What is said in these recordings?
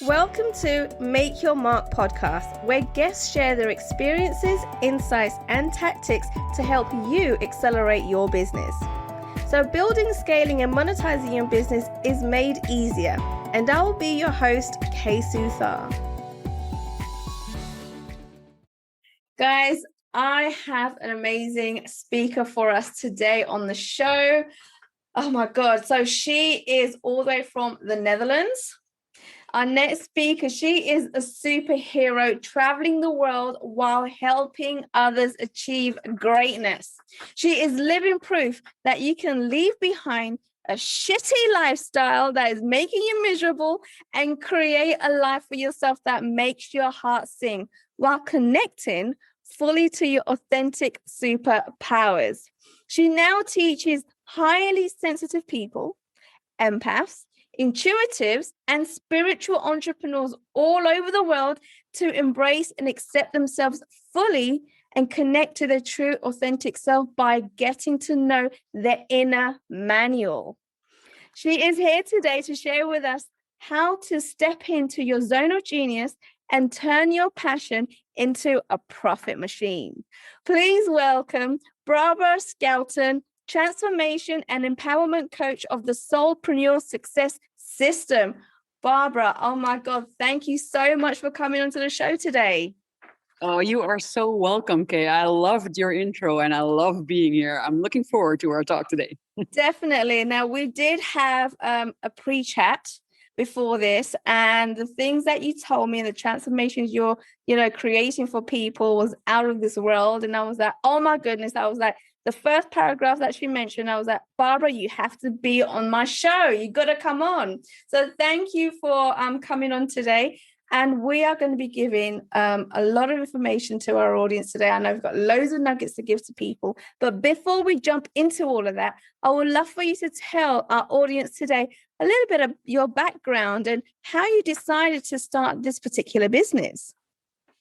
Welcome to Make Your Mark podcast, where guests share their experiences, insights, and tactics to help you accelerate your business. So building, scaling, and monetizing your business is made easier. And I will be your host, Suthar. Guys, I have an amazing speaker for us today on the show. Oh my God. So she is all the way from the Netherlands. Our next speaker, she is a superhero traveling the world while helping others achieve greatness. She is living proof that you can leave behind a shitty lifestyle that is making you miserable and create a life for yourself that makes your heart sing while connecting fully to your authentic superpowers. She now teaches highly sensitive people, empaths, intuitives, and spiritual entrepreneurs all over the world to embrace and accept themselves fully and connect to their true authentic self by getting to know their inner manual. She is here today to share with us how to step into your zone of genius and turn your passion into a profit machine. Please welcome Barbera Schouten, Transformation and Empowerment Coach of the Soulpreneur Success System. Barbera, oh my God, thank you so much for coming onto the show today. Oh, you are so welcome, Kay. I loved your intro and I love being here. I'm looking forward to our talk today. Definitely. Now, we did have a pre-chat before this, and the things that you told me and the transformations you're creating for people was out of this world. And I was like, oh my goodness. I was like, the first paragraph that she mentioned, I was like, Barbera, you have to be on my show. You got to come on. So thank you for coming on today. And we are going to be giving a lot of information to our audience today. I know we've got loads of nuggets to give to people. But before we jump into all of that, I would love for you to tell our audience today a little bit of your background and how you decided to start this particular business.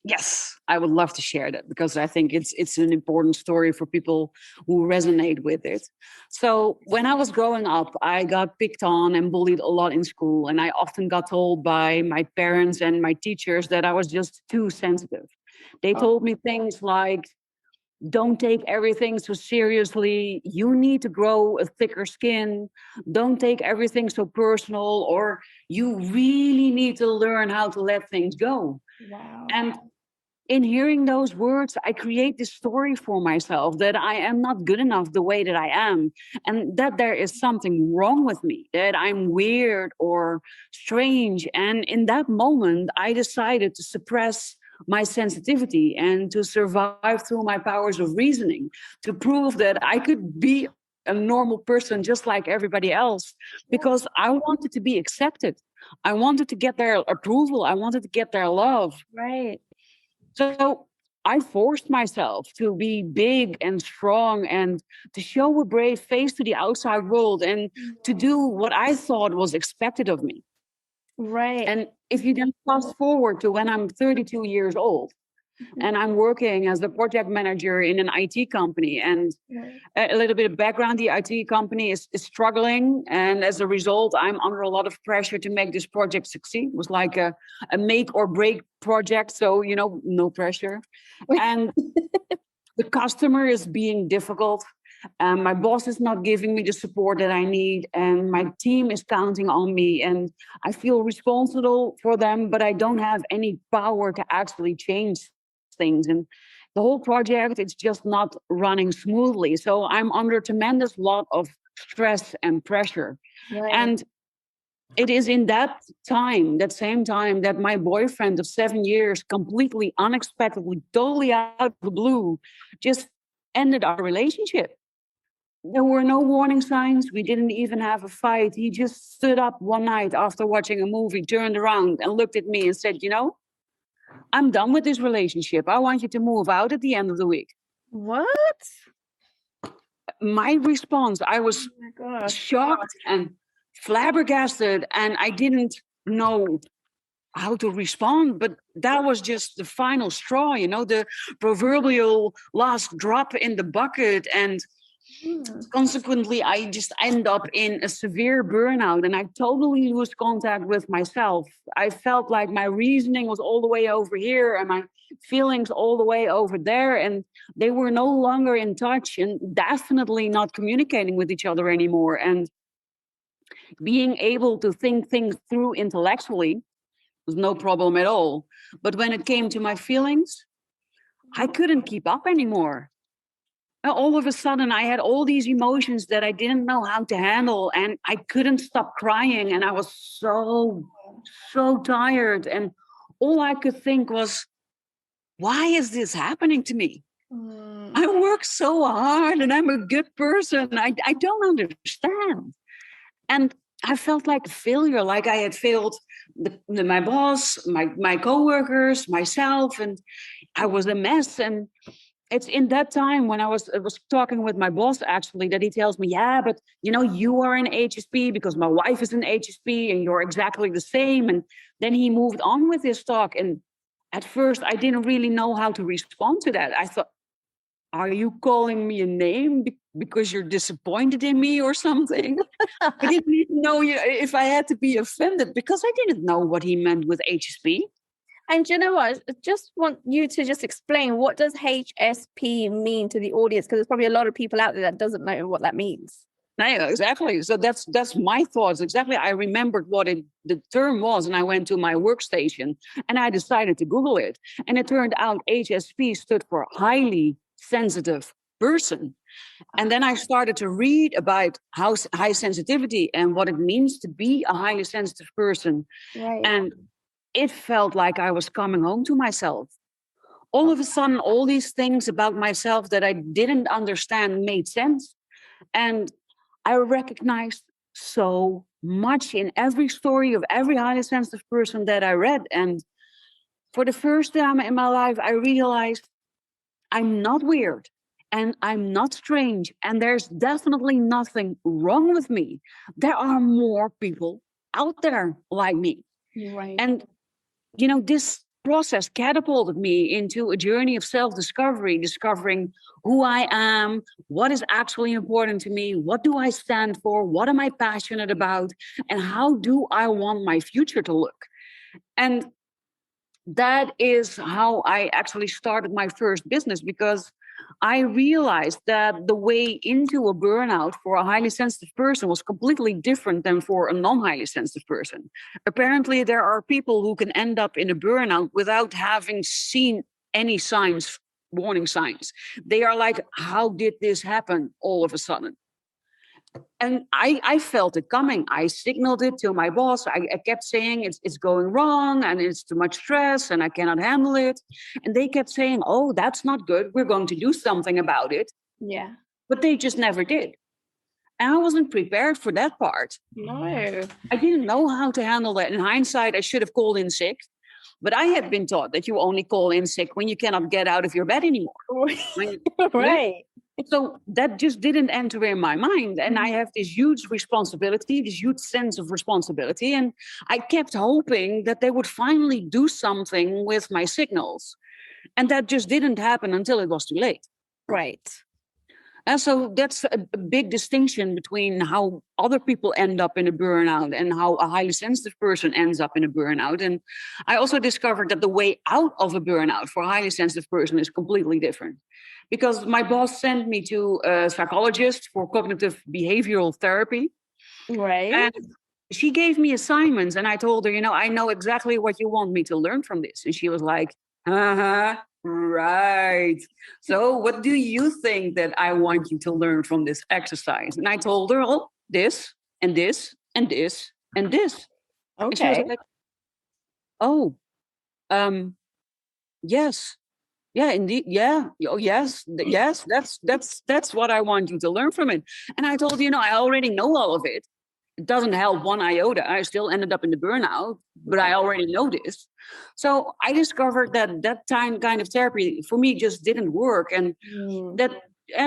Yes, I would love to share that because I think it's an important story for people who resonate with it. So when I was growing up, I got picked on and bullied a lot in school. And I often got told by my parents and my teachers that I was just too sensitive. They told me things like, don't take everything so seriously. You need to grow a thicker skin. Don't take everything so personal, or you really need to learn how to let things go. Wow. And in hearing those words, I create this story for myself that I am not good enough the way that I am, and that there is something wrong with me, that I'm weird or strange. And in that moment, I decided to suppress my sensitivity and to survive through my powers of reasoning, to prove that I could be a normal person just like everybody else, because I wanted to be accepted. I wanted to get their approval. I wanted to get their love. Right. So I forced myself to be big and strong and to show a brave face to the outside world and to do what I thought was expected of me. Right. And if you then fast forward to when I'm 32 years old, and I'm working as the project manager in an IT company. And a little bit of background, the IT company is struggling. And as a result, I'm under a lot of pressure to make this project succeed. It was like a make or break project. So, no pressure. And the customer is being difficult. My boss is not giving me the support that I need. And my team is counting on me. And I feel responsible for them, but I don't have any power to actually change things. And the whole project, it's just not running smoothly. So I'm under a tremendous lot of stress and pressure. Right. And it is in that same time that my boyfriend of 7 years, completely unexpectedly, totally out of the blue, just ended our relationship. There were no warning signs. We didn't even have a fight. He just stood up one night after watching a movie, turned around and looked at me and said, I'm done with this relationship. I want you to move out at the end of the week. What? My response, I was shocked and flabbergasted, and I didn't know how to respond. But that was just the final straw, the proverbial last drop in the bucket. And Consequently, I just end up in a severe burnout and I totally lose contact with myself. I felt like my reasoning was all the way over here and my feelings all the way over there. And they were no longer in touch and definitely not communicating with each other anymore. And being able to think things through intellectually was no problem at all. But when it came to my feelings, I couldn't keep up anymore. All of a sudden, I had all these emotions that I didn't know how to handle, and I couldn't stop crying. And I was so tired. And all I could think was, why is this happening to me? I work so hard and I'm a good person. I don't understand. And I felt like a failure, like I had failed my boss, my coworkers, myself, and I was a mess. And it's in that time when I was talking with my boss, actually, that he tells me, yeah, but you are an HSP because my wife is an HSP and you're exactly the same. And then he moved on with his talk. And at first, I didn't really know how to respond to that. I thought, are you calling me a name because you're disappointed in me or something? I didn't even know if I had to be offended because I didn't know what he meant with HSP. And you know what? I just want you to just explain, what does HSP mean to the audience? Because there's probably a lot of people out there that doesn't know what that means. Yeah, exactly. So that's my thoughts. Exactly. I remembered what the term was, and I went to my workstation and I decided to Google it. And it turned out HSP stood for highly sensitive person. And then I started to read about high sensitivity and what it means to be a highly sensitive person. Right. And it felt like I was coming home to myself. All of a sudden, all these things about myself that I didn't understand made sense. And I recognized so much in every story of every highly sensitive person that I read. And for the first time in my life, I realized I'm not weird and I'm not strange. And there's definitely nothing wrong with me. There are more people out there like me. Right. And this process catapulted me into a journey of self-discovery, discovering who I am, what is actually important to me, what do I stand for, what am I passionate about, and how do I want my future to look. And that is how I actually started my first business, because I realized that the way into a burnout for a highly sensitive person was completely different than for a non-highly sensitive person. Apparently, there are people who can end up in a burnout without having seen any signs, warning signs. They are like, how did this happen all of a sudden? And I felt it coming. I signaled it to my boss. I kept saying it's going wrong and it's too much stress and I cannot handle it. And they kept saying, oh, that's not good. We're going to do something about it. Yeah. But they just never did. And I wasn't prepared for that part. No. I didn't know how to handle that. In hindsight, I should have called in sick. But I had been taught that you only call in sick when you cannot get out of your bed anymore. Right. So that just didn't enter in my mind. And I have this huge responsibility, this huge sense of responsibility. And I kept hoping that they would finally do something with my signals. And that just didn't happen until it was too late. Right. And so that's a big distinction between how other people end up in a burnout and how a highly sensitive person ends up in a burnout. And I also discovered that the way out of a burnout for a highly sensitive person is completely different. Because my boss sent me to a psychologist for cognitive behavioral therapy. Right. And she gave me assignments and I told her, I know exactly what you want me to learn from this. And she was like, right. So what do you think that I want you to learn from this exercise? And I told her, oh, this and this and this and this. Okay. And she was like, oh, yes. Yeah, indeed. Yeah. Oh, yes. Yes. That's what I want you to learn from it. And I told you, I already know all of it. It doesn't help one iota. I still ended up in the burnout, but I already know this. So I discovered that kind of therapy for me just didn't work. And that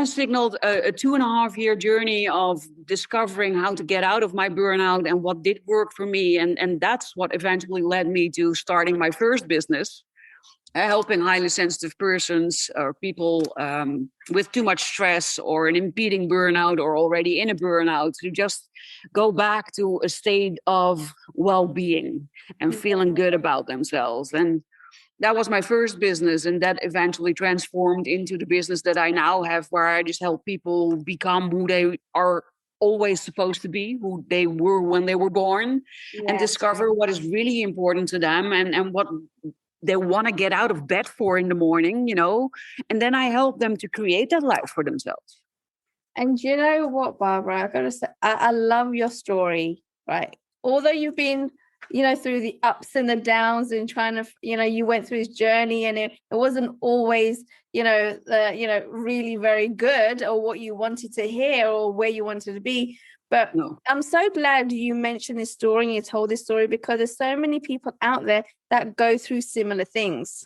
signaled a 2.5-year journey of discovering how to get out of my burnout and what did work for me. And that's what eventually led me to starting my first business. helping highly sensitive persons or people with too much stress or an impeding burnout or already in a burnout to just go back to a state of well-being and feeling good about themselves. And that was my first business, and that eventually transformed into the business that I now have, where I just help people become who they are always supposed to be, who they were when they were born, and discover what is really important to them and what they want to get out of bed for in the morning, and then I help them to create that life for themselves. And you know what, Barbara, I gotta say, I love your story, right? Although you've been, through the ups and the downs and trying to, you went through this journey, and it wasn't always, really very good or what you wanted to hear or where you wanted to be. But no. I'm so glad you mentioned this story and you told this story, because there's so many people out there that go through similar things,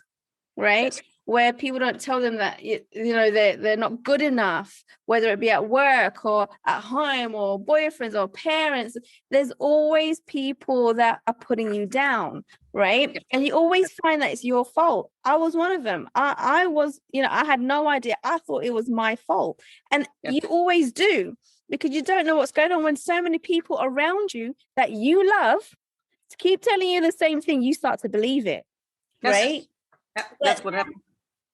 right? Yes. Where people don't tell them that, they're not good enough, whether it be at work or at home or boyfriends or parents. There's always people that are putting you down, right? Yep. And you always find that it's your fault. I was one of them. I was, I had no idea. I thought it was my fault. And yep. You always do, because you don't know what's going on when so many people around you that you love keep telling you the same thing. You start to believe it, yes. Right? Yep. That's what happened.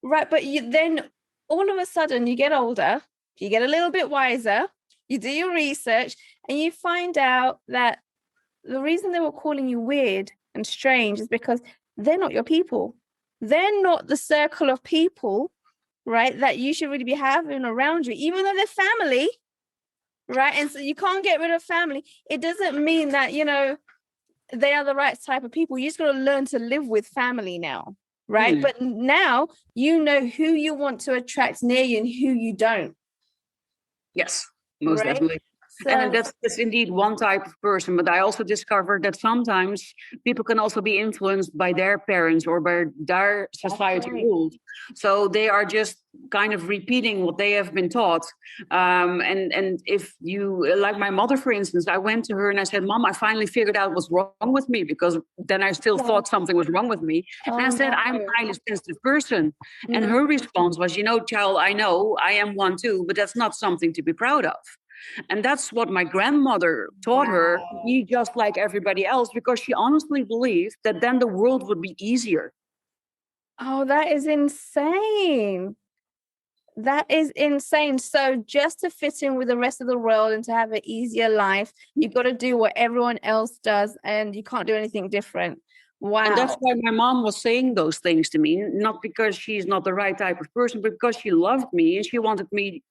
Right, but then all of a sudden you get older, you get a little bit wiser, you do your research, and you find out that the reason they were calling you weird and strange is because they're not your people. They're not the circle of people, right, that you should really be having around you, even though they're family, right? And so you can't get rid of family. It doesn't mean that, they are the right type of people. You just got to learn to live with family now. Right. But now you know who you want to attract near you and who you don't. Yes, most definitely. So, and that's indeed one type of person. But I also discovered that sometimes people can also be influenced by their parents or by their society rules. So they are just kind of repeating what they have been taught. And if you, like my mother, for instance, I went to her and I said, Mom, I finally figured out what's wrong with me, because then I still thought something was wrong with me. And I said, I'm a highly sensitive person. And her response was, child, I know I am one too, but that's not something to be proud of. And that's what my grandmother taught her to be just like everybody else, because she honestly believed that then the world would be easier. Oh, that is insane. That is insane. So just to fit in with the rest of the world and to have an easier life, you've got to do what everyone else does, and you can't do anything different. Wow. And that's why my mom was saying those things to me, not because she's not the right type of person, but because she loved me and she wanted me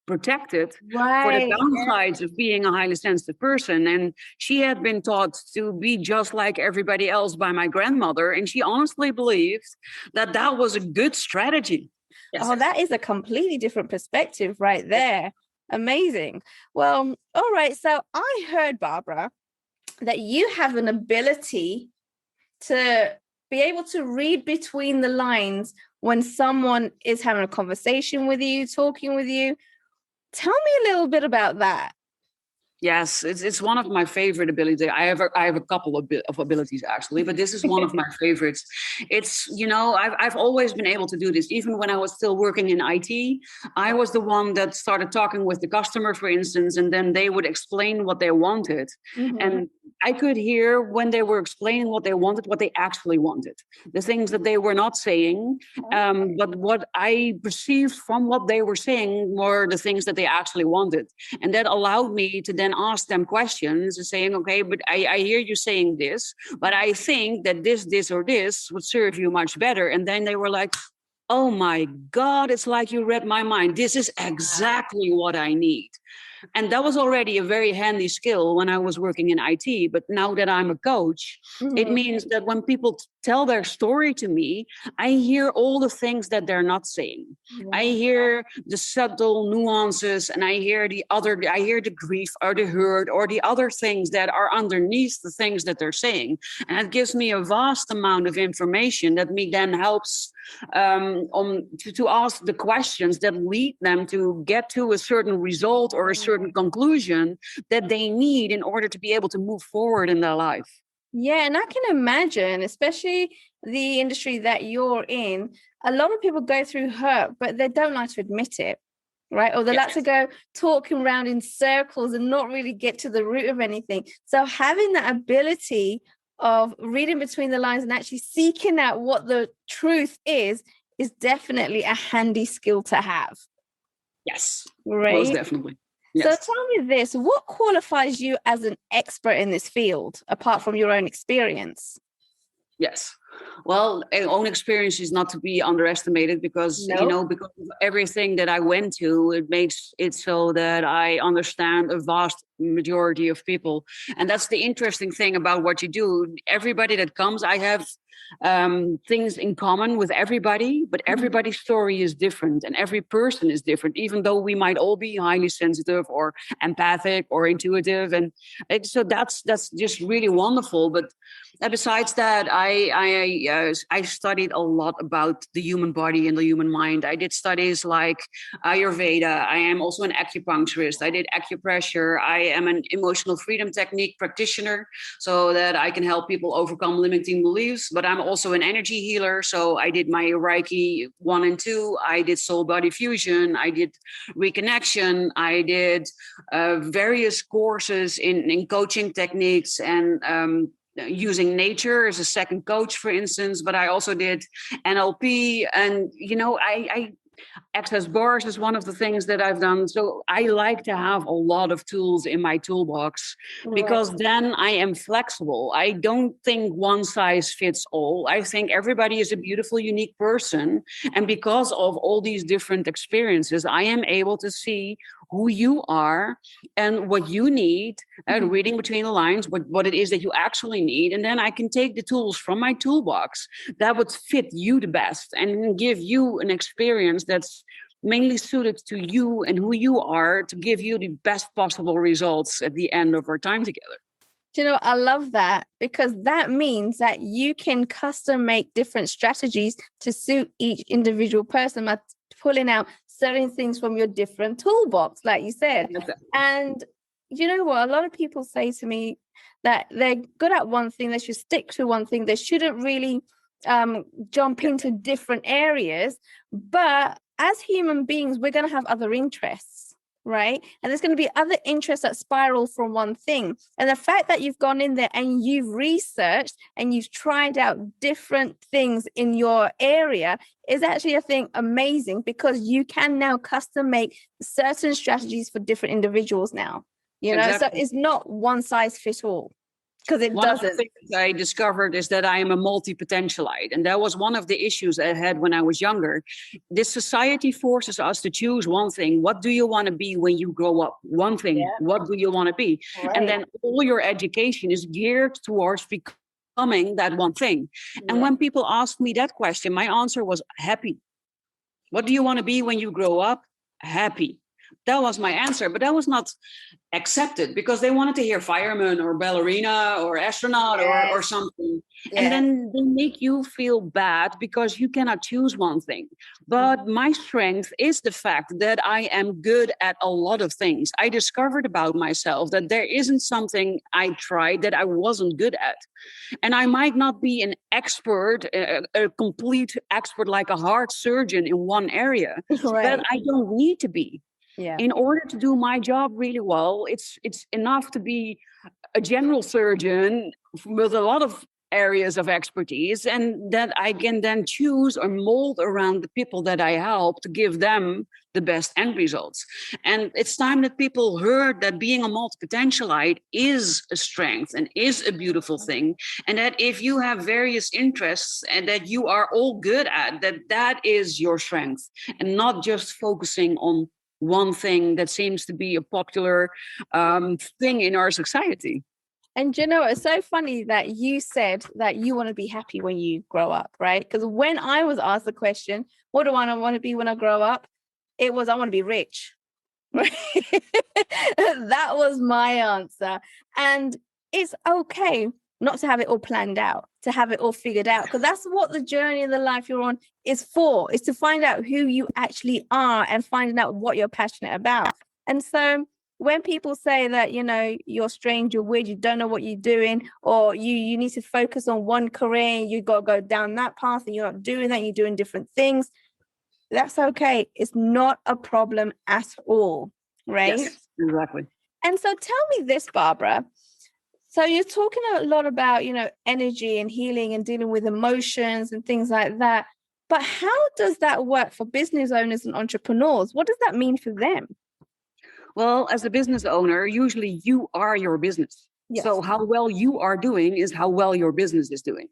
protected for the downsides of being a highly sensitive person. And she had been taught to be just like everybody else by my grandmother, and she honestly believed that that was a good strategy. Yes. Oh, that is a completely different perspective right there. Amazing. Well, all right. So I heard, Barbara, that you have an ability to be able to read between the lines when someone is having a conversation with you, talking with you. Tell me a little bit about that. Yes, it's one of my favorite abilities. I have a couple of abilities actually, but this is one of my favorites. It's, I've always been able to do this. Even when I was still working in IT, I was the one that started talking with the customer, for instance, and then they would explain what they wanted. Mm-hmm. And I could hear when they were explaining what they wanted, what they actually wanted, the things that they were not saying. But what I perceived from what they were saying were the things that they actually wanted. And that allowed me to then ask them questions and saying, okay, but I hear you saying this, but I think that this or this would serve you much better. And then they were like, oh my God, it's like you read my mind. This is exactly what I need. And that was already a very handy skill when I was working in IT. But now that I'm a coach, it means that when people tell their story to me, I hear all the things that they're not saying. I hear the subtle nuances, and I hear the grief or the hurt or the other things that are underneath the things that they're saying. And it gives me a vast amount of information that me then helps to ask the questions that lead them to get to a certain result or a certain conclusion that they need in order to be able to move forward in their life. Yeah, and I can imagine, especially the industry that you're in, a lot of people go through hurt, but they don't like to admit it, right? Or they like to go talking around in circles and not really get to the root of anything. So having that ability of reading between the lines and actually seeking out what the truth is definitely a handy skill to have. Yes, right? Most definitely. Yes. So tell me this, what qualifies you as an expert in this field, apart from your own experience? Yes. Well, own experience is not to be underestimated because, because of everything that I went to, it makes it so that I understand a vast majority of people. And that's the interesting thing about what you do. Everybody that comes, I have things in common with everybody, but everybody's story is different and every person is different, even though we might all be highly sensitive or empathic or intuitive. And so that's just really wonderful. But besides that, I studied a lot about the human body and the human mind. I did studies like Ayurveda. I am also an acupuncturist. I did acupressure. I am an emotional freedom technique practitioner so that I can help people overcome limiting beliefs. But I'm also an energy healer. So I did my Reiki 1 and 2. I did soul body fusion. I did reconnection. I did various courses in coaching techniques and using nature as a second coach, for instance, but I also did NLP and, I access bars is one of the things that I've done. So I like to have a lot of tools in my toolbox because then I am flexible. I don't think one size fits all. I think everybody is a beautiful, unique person. And because of all these different experiences, I am able to see who you are and what you need, reading between the lines, what it is that you actually need. And then I can take the tools from my toolbox that would fit you the best and give you an experience that's mainly suited to you and who you are to give you the best possible results at the end of our time together. I love that because that means that you can custom make different strategies to suit each individual person by pulling out certain things from your different toolbox, like you said. And you know what? A lot of people say to me that they're good at one thing, they should stick to one thing. They shouldn't really jump into different areas. But as human beings, we're going to have other interests, right? And there's going to be other interests that spiral from one thing. And the fact that you've gone in there and you've researched and you've tried out different things in your area is actually, I think, amazing because you can now custom make certain strategies for different individuals now, So it's not one size fits all. Because it doesn't. One of the things I discovered is that I am a multipotentialite. And that was one of the issues I had when I was younger. This society forces us to choose one thing. What do you want to be when you grow up? One thing. Yeah. What do you want to be? Right. And then all your education is geared towards becoming that one thing. Yeah. And when people asked me that question, my answer was happy. What do you want to be when you grow up? Happy. That was my answer, but that was not accepted because they wanted to hear fireman or ballerina or astronaut or something. Yes. And then they make you feel bad because you cannot choose one thing. But my strength is the fact that I am good at a lot of things. I discovered about myself that there isn't something I tried that I wasn't good at. And I might not be an expert, a complete expert like a heart surgeon in one area, but I don't need to be. Yeah. In order to do my job really well, it's enough to be a general surgeon with a lot of areas of expertise, and that I can then choose or mold around the people that I help to give them the best end results. And it's time that people heard that being a multipotentialite is a strength and is a beautiful thing, and that if you have various interests and that you are all good at, that is your strength, and not just focusing on one thing that seems to be a popular thing in our society. And it's so funny that you said that you want to be happy when you grow up, right? Because when I was asked the question, what do I want to be when I grow up? It was, I want to be rich. Right? That was my answer. And it's okay not to have it all planned out, to have it all figured out, because that's what the journey of the life you're on is for, is to find out who you actually are and finding out what you're passionate about. And so when people say that, you're strange, you're weird, you don't know what you're doing, or you need to focus on one career, and you got to go down that path, and you're not doing that, you're doing different things, that's okay. It's not a problem at all, right? Yes, exactly. And so tell me this, Barbara. So you're talking a lot about, energy and healing and dealing with emotions and things like that. But how does that work for business owners and entrepreneurs? What does that mean for them? Well, as a business owner, usually you are your business. Yes. So how well you are doing is how well your business is doing.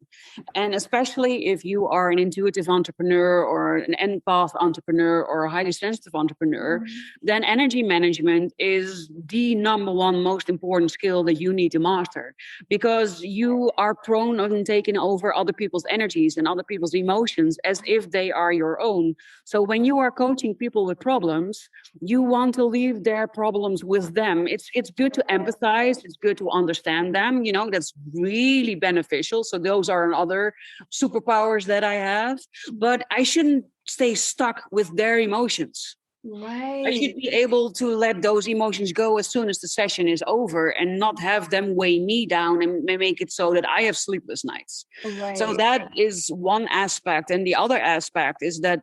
And especially if you are an intuitive entrepreneur or an empath entrepreneur or a highly sensitive entrepreneur, then energy management is the number one most important skill that you need to master, because you are prone on taking over other people's energies and other people's emotions as if they are your own. So when you are coaching people with problems, you want to leave their problems with them. It's good to empathize. It's good to understand them. That's really beneficial. So those are another superpowers that I have. But I shouldn't stay stuck with their emotions. Right. I should be able to let those emotions go as soon as the session is over and not have them weigh me down and make it so that I have sleepless nights. Right. So that is one aspect. And the other aspect is that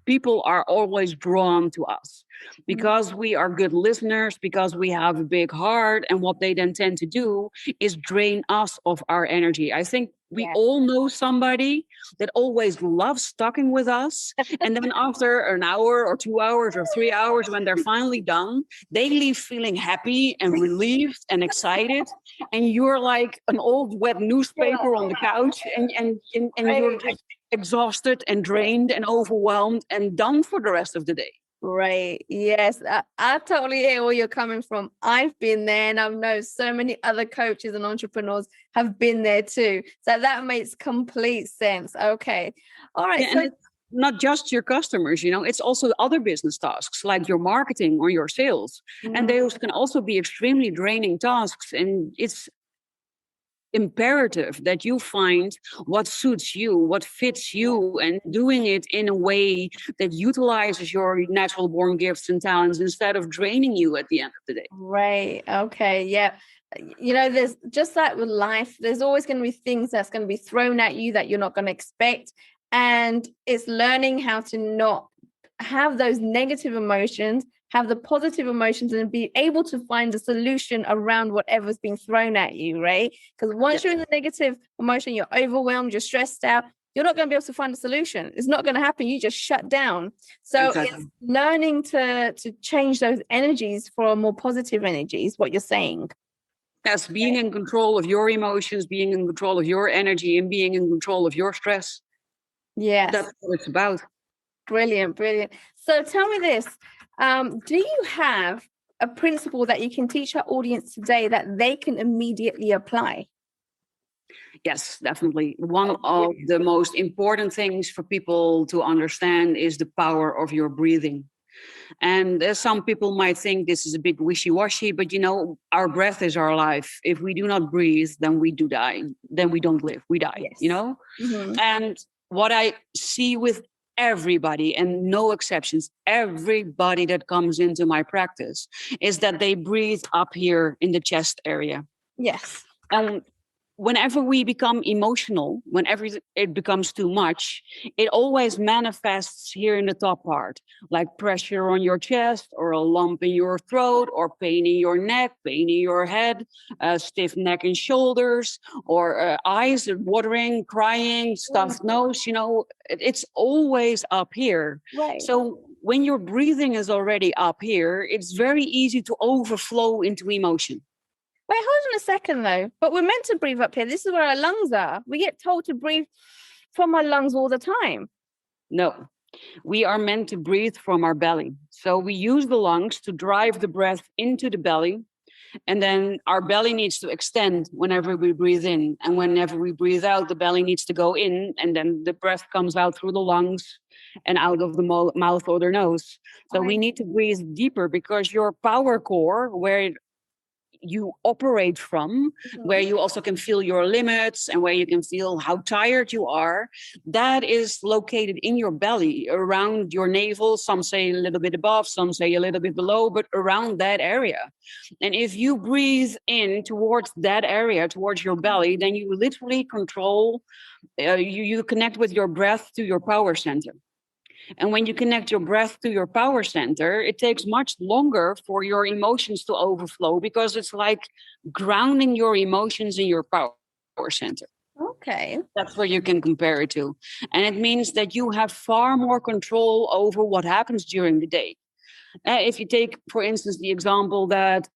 people are always drawn to us because we are good listeners, because we have a big heart. And what they then tend to do is drain us of our energy. I think we all know somebody that always loves talking with us. And then after an hour or 2 hours or 3 hours, when they're finally done, they leave feeling happy and relieved and excited. And you're like an old wet newspaper on the couch, and you're just exhausted and drained and overwhelmed and done for the rest of the day. Right. Yes. I totally hear where you're coming from. I've been there, and I know so many other coaches and entrepreneurs have been there too. So that makes complete sense. Okay. All right. And it's not just your customers, it's also other business tasks like your marketing or your sales. And those can also be extremely draining tasks. And it's imperative that you find what suits you, what fits you, and doing it in a way that utilizes your natural born gifts and talents instead of draining you at the end of the day. Right. Okay. Yeah. There's just like with life, there's always going to be things that's going to be thrown at you that you're not going to expect. And it's learning how to not have those negative emotions, have the positive emotions, and be able to find a solution around whatever's being thrown at you, right? Because once you're in the negative emotion, you're overwhelmed, you're stressed out, you're not going to be able to find a solution. It's not going to happen. You just shut down. So it's learning to change those energies for more positive energies, what you're saying. Yes, being in control of your emotions, being in control of your energy, and being in control of your stress. Yes. That's what it's about. Brilliant, brilliant. So tell me this. Do you have a principle that you can teach our audience today that they can immediately apply? Yes, definitely. One of the most important things for people to understand is the power of your breathing. And some people might think this is a bit wishy-washy, but our breath is our life. If we do not breathe, then we do die. Then we don't live, we die, And what I see with everybody, and no exceptions, everybody that comes into my practice, is that they breathe up here in the chest area. Yes. And whenever we become emotional, whenever it becomes too much, it always manifests here in the top part, like pressure on your chest, or a lump in your throat, or pain in your neck, pain in your head, stiff neck and shoulders, or eyes watering, crying, stuffed nose. It's always up here. Right. So when your breathing is already up here, it's very easy to overflow into emotion. Wait, hold on a second though. But we're meant to breathe up here. This is where our lungs are. We get told to breathe from our lungs all the time. No, we are meant to breathe from our belly. So we use the lungs to drive the breath into the belly. And then our belly needs to extend whenever we breathe in. And whenever we breathe out, the belly needs to go in. And then the breath comes out through the lungs and out of the mouth or the nose. So we need to breathe deeper, because your power core, where you operate from, where you also can feel your limits and where you can feel how tired you are, that is located in your belly, around your navel. Some say a little bit above, some say a little bit below, but around that area. And if you breathe in towards that area, towards your belly, then you literally control, you connect with your breath to your power center. And when you connect your breath to your power center, it takes much longer for your emotions to overflow, because it's like grounding your emotions in your power center. Okay. That's what you can compare it to. And it means that you have far more control over what happens during the day. If you take, for instance, the example that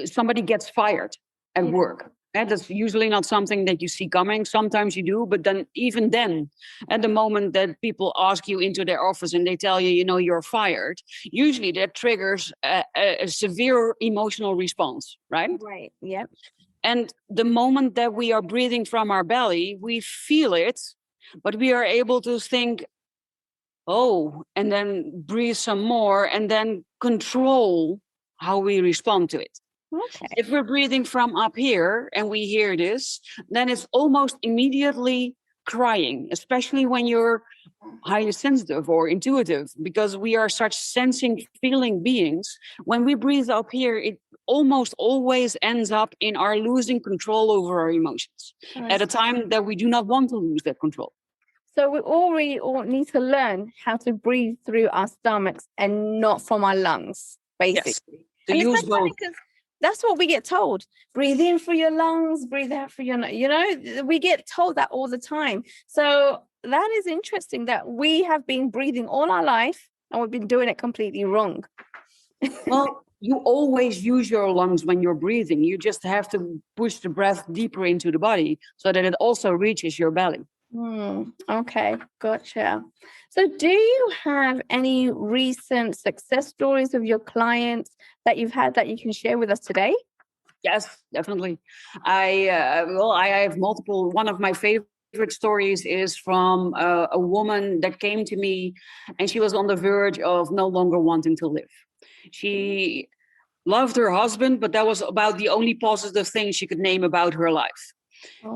somebody gets fired at work. And that's usually not something that you see coming. Sometimes you do, but then even then, at the moment that people ask you into their office and they tell you, you're fired, usually that triggers a severe emotional response, right? Right. Yep. And the moment that we are breathing from our belly, we feel it, but we are able to think, oh, and then breathe some more and then control how we respond to it. Okay. If we're breathing from up here and we hear this, then it's almost immediately crying, especially when you're highly sensitive or intuitive, because we are such sensing, feeling beings. When we breathe up here, it almost always ends up in our losing control over our emotions at a time that we do not want to lose that control. So we all need to learn how to breathe through our stomachs and not from our lungs, basically. Yes. To use both. That's what we get told. Breathe in for your lungs, breathe out for your, we get told that all the time. So that is interesting that we have been breathing all our life and we've been doing it completely wrong. Well, you always use your lungs when you're breathing. You just have to push the breath deeper into the body so that it also reaches your belly. Okay, gotcha. So do you have any recent success stories of your clients that you've had that you can share with us today? Yes, definitely. I have multiple. One of my favorite stories is from a woman that came to me, and she was on the verge of no longer wanting to live. She loved her husband, but that was about the only positive thing she could name about her life.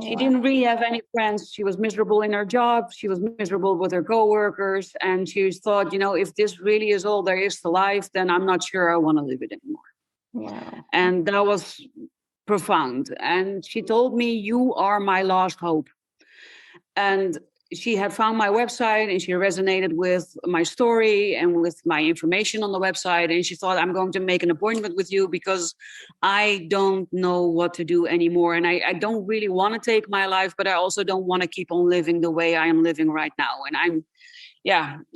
She didn't really have any friends. She was miserable in her job. She was miserable with her coworkers. And she thought, if this really is all there is to life, then I'm not sure I want to live it anymore. Yeah. And that was profound. And she told me, you are my last hope. And she had found my website and she resonated with my story and with my information on the website. And she thought, I'm going to make an appointment with you because I don't know what to do anymore. And I don't really want to take my life, but I also don't want to keep on living the way I am living right now. And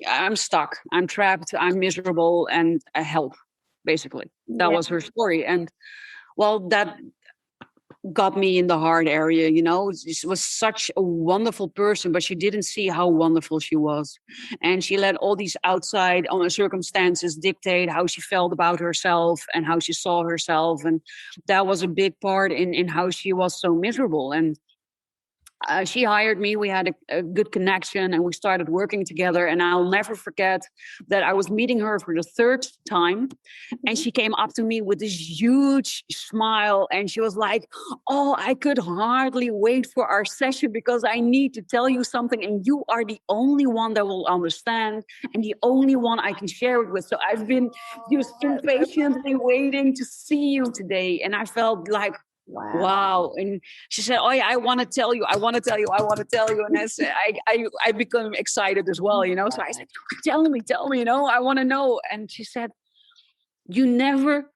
I'm stuck. I'm trapped. I'm miserable and help, basically. That was her story. And well, that got me in the hard area. She was such a wonderful person, but she didn't see how wonderful she was. And she let all these outside circumstances dictate how she felt about herself and how she saw herself. And that was a big part in how she was so miserable. And she hired me. We had a good connection and we started working together. And I'll never forget that I was meeting her for the third time. And she came up to me with this huge smile. And she was like, oh, I could hardly wait for our session because I need to tell you something. And you are the only one that will understand and the only one I can share it with. So I've been just impatiently waiting to see you today. And I felt like, wow. And she said, oh yeah, I want to tell you. And I said, I become excited as well, So I said, tell me, I want to know. And she said, you'll never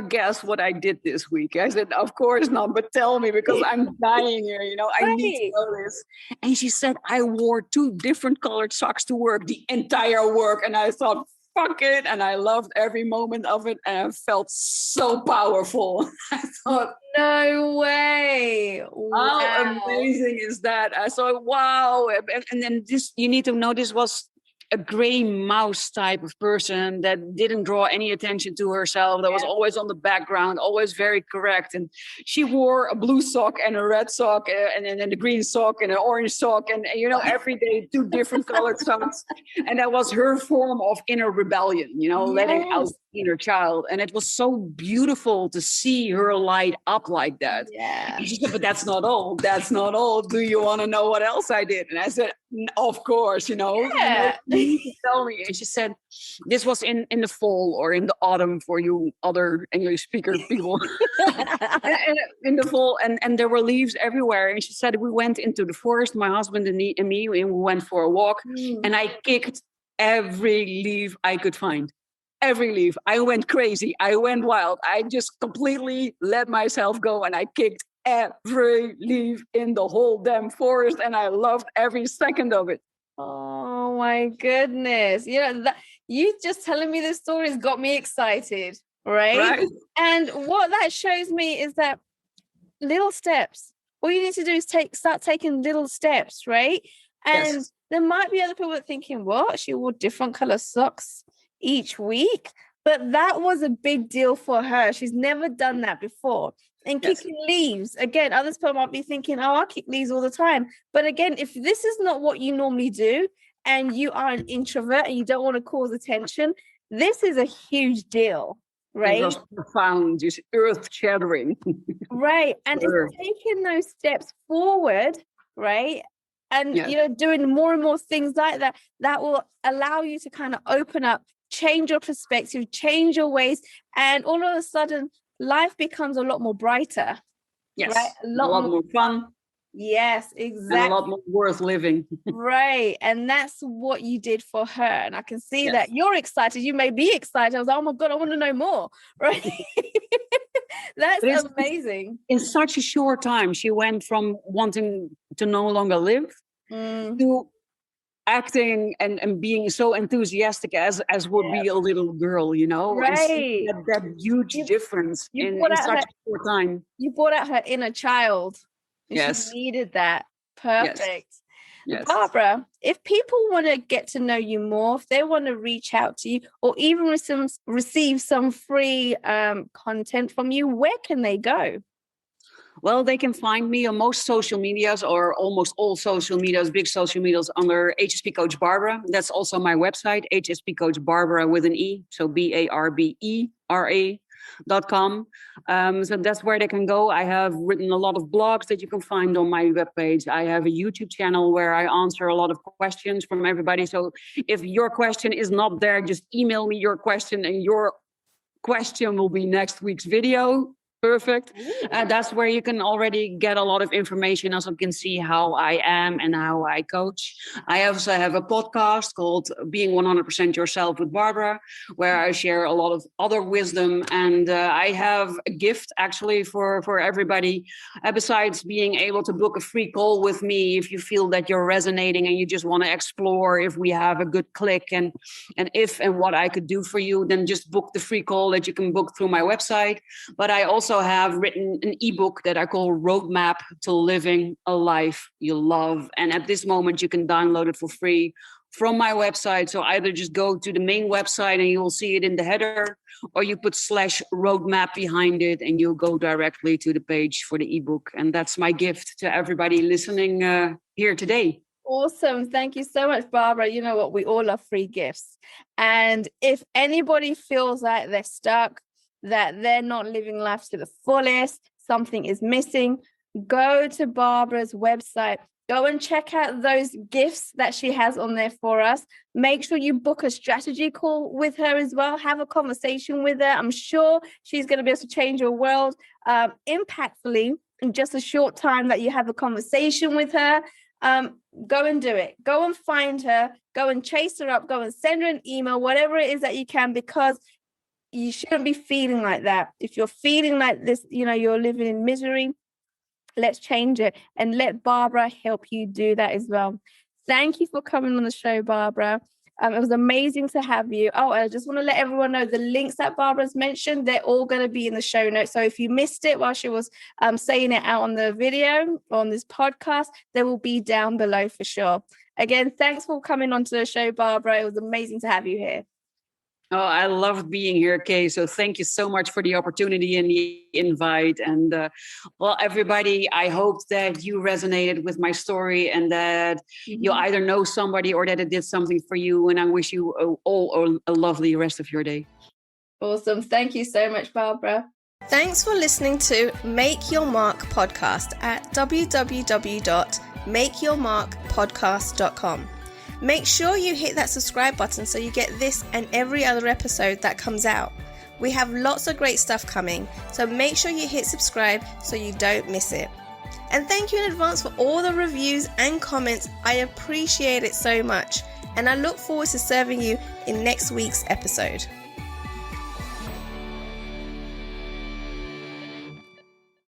guess what I did this week. I said, of course not, but tell me because I'm dying here, I need to know this. And she said, I wore 2 different colored socks to work, the entire work. And I thought, fuck it. And I loved every moment of it. And I felt so powerful. I thought, no way. How amazing is that? I thought, wow. And then you need to know this was a gray mouse type of person that didn't draw any attention to herself, that was always on the background, always very correct. And she wore a blue sock and a red sock and then a green sock and an orange sock and every day 2 different colored socks. And that was her form of inner rebellion, letting out inner child. And it was so beautiful to see her light up like that. Yeah. And she said, but that's not all. That's not all. Do you want to know what else I did? And I said, of course, Yeah. you need to tell me. And she said, this was in the fall or in the autumn for you other English speaker people. and in the fall, and there were leaves everywhere. And she said, we went into the forest, my husband and me, and we went for a walk. And I kicked every leaf I could find. Every leaf. I went crazy. I went wild. I just completely let myself go, and I kicked every leaf in the whole damn forest, and I loved every second of it. Oh my goodness. You just telling me this story has got me excited, right? And what that shows me is that little steps. All you need to do is start taking little steps, right? And there might be other people that are thinking, what? She wore different color socks each week? But that was a big deal for her. She's never done that before. And kicking leaves, again, other people might be thinking, oh, I kick leaves all the time. But again, if this is not what you normally do, and you are an introvert and you don't want to cause attention, this is a huge deal, right? It was profound, just earth-shattering. Right. And it's taking those steps forward, right? And, doing more and more things like that, that will allow you to kind of open up, change your perspective, change your ways. And all of a sudden, life becomes a lot more brighter. Yes. Right? A lot more fun. Yes, exactly. And a lot more worth living. Right. And that's what you did for her. And I can see that you're excited. You may be excited. I was like, oh my God, I want to know more. Right. That's amazing. In such a short time, she went from wanting to no longer live to acting and being so enthusiastic as would be a little girl, Right. And that huge difference in such a short time. You brought out her inner child. And she needed that. Perfect. Yes. Barbara, if people want to get to know you more, if they want to reach out to you or even receive some free content from you, where can they go? Well, they can find me on most social medias or almost all social medias, big social medias under HSP Coach Barbara. That's also my website, HSP Coach Barbara with an E. So BARBERA.com. So that's where they can go. I have written a lot of blogs that you can find on my webpage. I have a YouTube channel where I answer a lot of questions from everybody. So if your question is not there, just email me your question and your question will be next week's video. Perfect. That's where you can already get a lot of information. Also can see how I am and how I coach. I also have a podcast called Being 100% Yourself with Barbara, where I share a lot of other wisdom. And I have a gift actually for everybody. Besides being able to book a free call with me, if you feel that you're resonating and you just want to explore if we have a good click and if and what I could do for you, then just book the free call that you can book through my website. But I also have written an ebook that I call Roadmap to Living a Life You Love. And at this moment, you can download it for free from my website. So either just go to the main website and you will see it in the header, or you put /roadmap behind it and you'll go directly to the page for the ebook. And that's my gift to everybody listening here today. Awesome. Thank you so much, Barbara. You know what? We all love free gifts. And if anybody feels like they're stuck, that they're not living life to the fullest, something is missing, go to Barbara's website. Go and check out those gifts that she has on there for us. Make sure you book a strategy call with her as well. Have a conversation with her. I'm sure she's going to be able to change your world impactfully in just a short time that you have a conversation with her. Go and do it. Go and find her. Go and chase her up. Go and send her an email, whatever it is that you can, because you shouldn't be feeling like that. If you're feeling like this, you're living in misery, let's change it and let Barbara help you do that as well. Thank you for coming on the show, Barbara. It was amazing to have you. Oh, I just want to let everyone know the links that Barbara's mentioned, they're all going to be in the show notes. So if you missed it while she was saying it out on the video, on this podcast, they will be down below for sure. Again, thanks for coming onto the show, Barbara. It was amazing to have you here. Oh, I loved being here, Kay. So thank you so much for the opportunity and the invite. And well, everybody, I hope that you resonated with my story and that you either know somebody or that it did something for you. And I wish you all a lovely rest of your day. Awesome. Thank you so much, Barbara. Thanks for listening to Make Your Mark podcast at www.makeyourmarkpodcast.com. Make sure you hit that subscribe button so you get this and every other episode that comes out. We have lots of great stuff coming, so make sure you hit subscribe so you don't miss it. And thank you in advance for all the reviews and comments. I appreciate it so much, and I look forward to serving you in next week's episode.